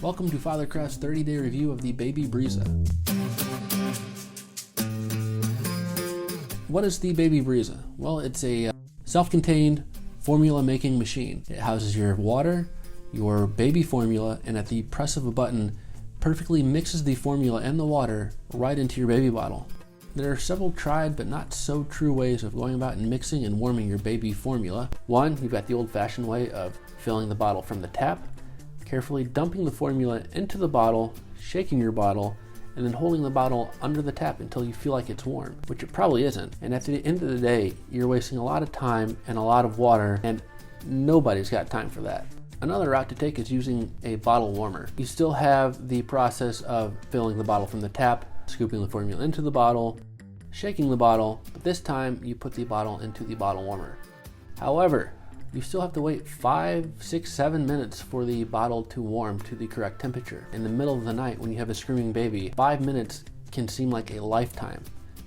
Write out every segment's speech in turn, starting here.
Welcome to Fathercraft's 30-day review of the Baby Brezza. What is the Baby Brezza? Well, it's a self-contained formula making machine. It houses your water, your baby formula, and at the press of a button, perfectly mixes the formula and the water right into your baby bottle. There are several tried but not so true ways of going about and mixing and warming your baby formula. One, you've got the old-fashioned way of filling the bottle from the tap, carefully dumping the formula into the bottle, shaking your bottle, and then holding the bottle under the tap until you feel like it's warm, which it probably isn't. And at the end of the day, you're wasting a lot of time and a lot of water, and nobody's got time for that. Another route to take is using a bottle warmer. You still have the process of filling the bottle from the tap, scooping the formula into the bottle, shaking the bottle, but this time you put the bottle into the bottle warmer. However, you still have to wait 5, 6, 7 minutes for the bottle to warm to the correct temperature. In the middle of the night when you have a screaming baby, 5 minutes can seem like a lifetime,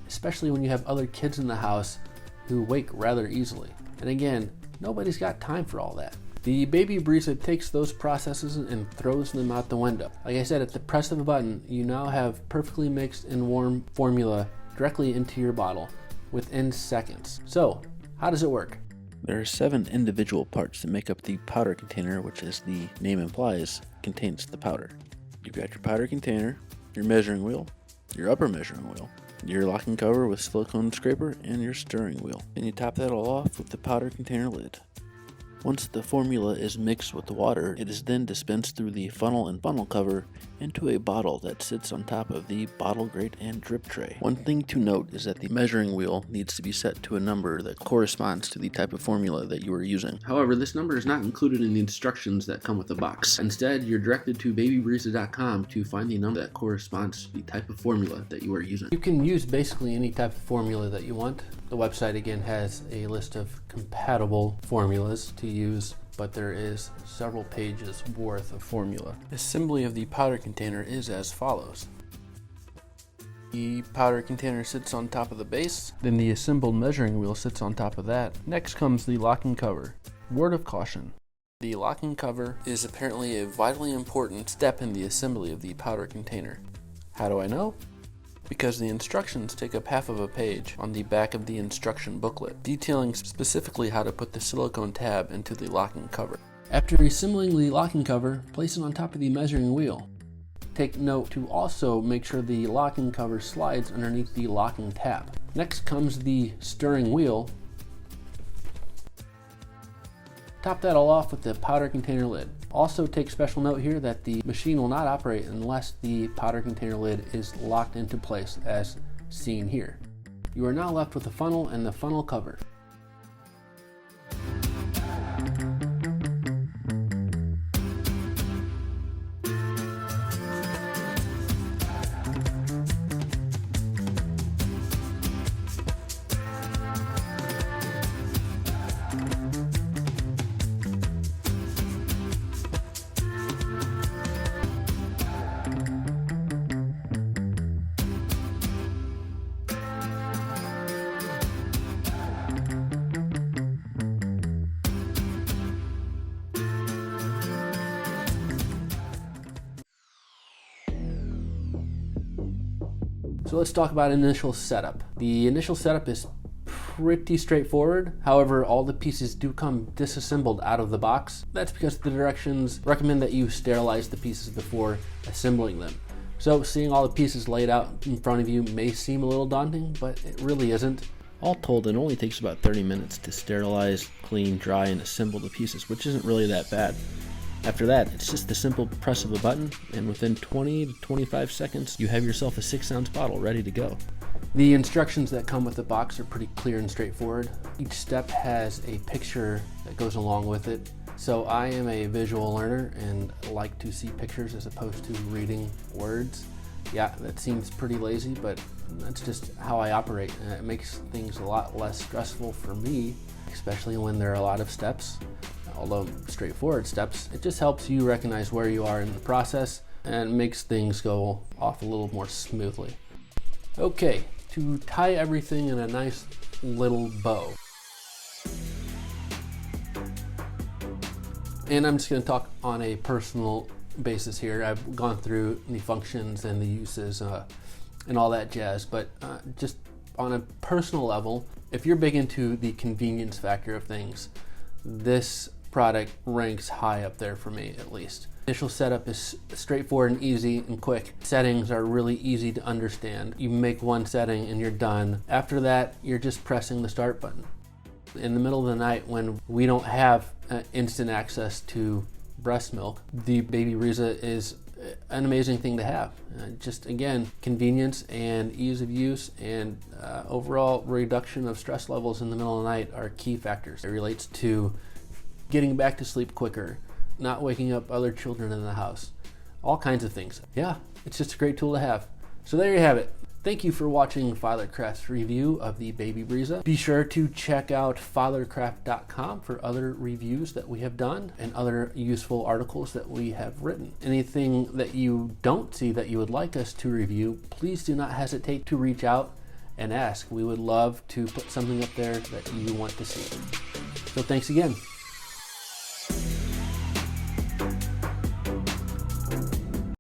especially when you have other kids in the house who wake rather easily. And again, nobody's got time for all that. The Baby Brezza takes those processes and throws them out the window. Like I said, at the press of a button, you now have perfectly mixed and warm formula directly into your bottle within seconds. So, how does it work? There are 7 individual parts that make up the powder container, which, as the name implies, contains the powder. You've got your powder container, your measuring wheel, your upper measuring wheel, your locking cover with silicone scraper, and your stirring wheel. Then you top that all off with the powder container lid. Once the formula is mixed with the water, it is then dispensed through the funnel and funnel cover into a bottle that sits on top of the bottle grate and drip tray. One thing to note is that the measuring wheel needs to be set to a number that corresponds to the type of formula that you are using. However, this number is not included in the instructions that come with the box. Instead, you're directed to babybrezza.com to find the number that corresponds to the type of formula that you are using. You can use basically any type of formula that you want. The website again has a list of compatible formulas to use, but there is several pages worth of formula. Assembly of the powder container is as follows. The powder container sits on top of the base, then the assembled measuring wheel sits on top of that. Next comes the locking cover. Word of caution. The locking cover is apparently a vitally important step in the assembly of the powder container. How do I know? Because the instructions take up half of a page on the back of the instruction booklet, detailing specifically how to put the silicone tab into the locking cover. After assembling the locking cover, place it on top of the measuring wheel. Take note to also make sure the locking cover slides underneath the locking tab. Next comes the stirring wheel. Top that all off with the powder container lid. Also take special note here that the machine will not operate unless the powder container lid is locked into place as seen here. You are now left with the funnel and the funnel cover. So let's talk about initial setup. The initial setup is pretty straightforward. However, all the pieces do come disassembled out of the box. That's because the directions recommend that you sterilize the pieces before assembling them. So seeing all the pieces laid out in front of you may seem a little daunting, but it really isn't. All told, it only takes about 30 minutes to sterilize, clean, dry, and assemble the pieces, which isn't really that bad. After that, it's just the simple press of a button, and within 20 to 25 seconds, you have yourself a 6-ounce bottle ready to go. The instructions that come with the box are pretty clear and straightforward. Each step has a picture that goes along with it. So I am a visual learner and like to see pictures as opposed to reading words. Yeah, that seems pretty lazy, but that's just how I operate. And it makes things a lot less stressful for me, especially when there are a lot of steps. Although straightforward steps, it just helps you recognize where you are in the process and makes things go off a little more smoothly. Okay, to tie everything in a nice little bow. And I'm just going to talk on a personal basis here. I've gone through the functions and the uses and all that jazz, but just on a personal level, if you're big into the convenience factor of things, this product ranks high up there for me, at least. Initial setup is straightforward and easy and quick. Settings are really easy to understand. You make one setting and you're done. After that, you're just pressing the start button. In the middle of the night when we don't have instant access to breast milk, the Baby Brezza is an amazing thing to have. Just again, convenience and ease of use and overall reduction of stress levels in the middle of the night are key factors. It relates to getting back to sleep quicker, not waking up other children in the house, all kinds of things. Yeah, it's just a great tool to have. So there you have it. Thank you for watching Fathercraft's review of the Baby Brezza. Be sure to check out fathercraft.com for other reviews that we have done and other useful articles that we have written. Anything that you don't see that you would like us to review, please do not hesitate to reach out and ask. We would love to put something up there that you want to see. So thanks again.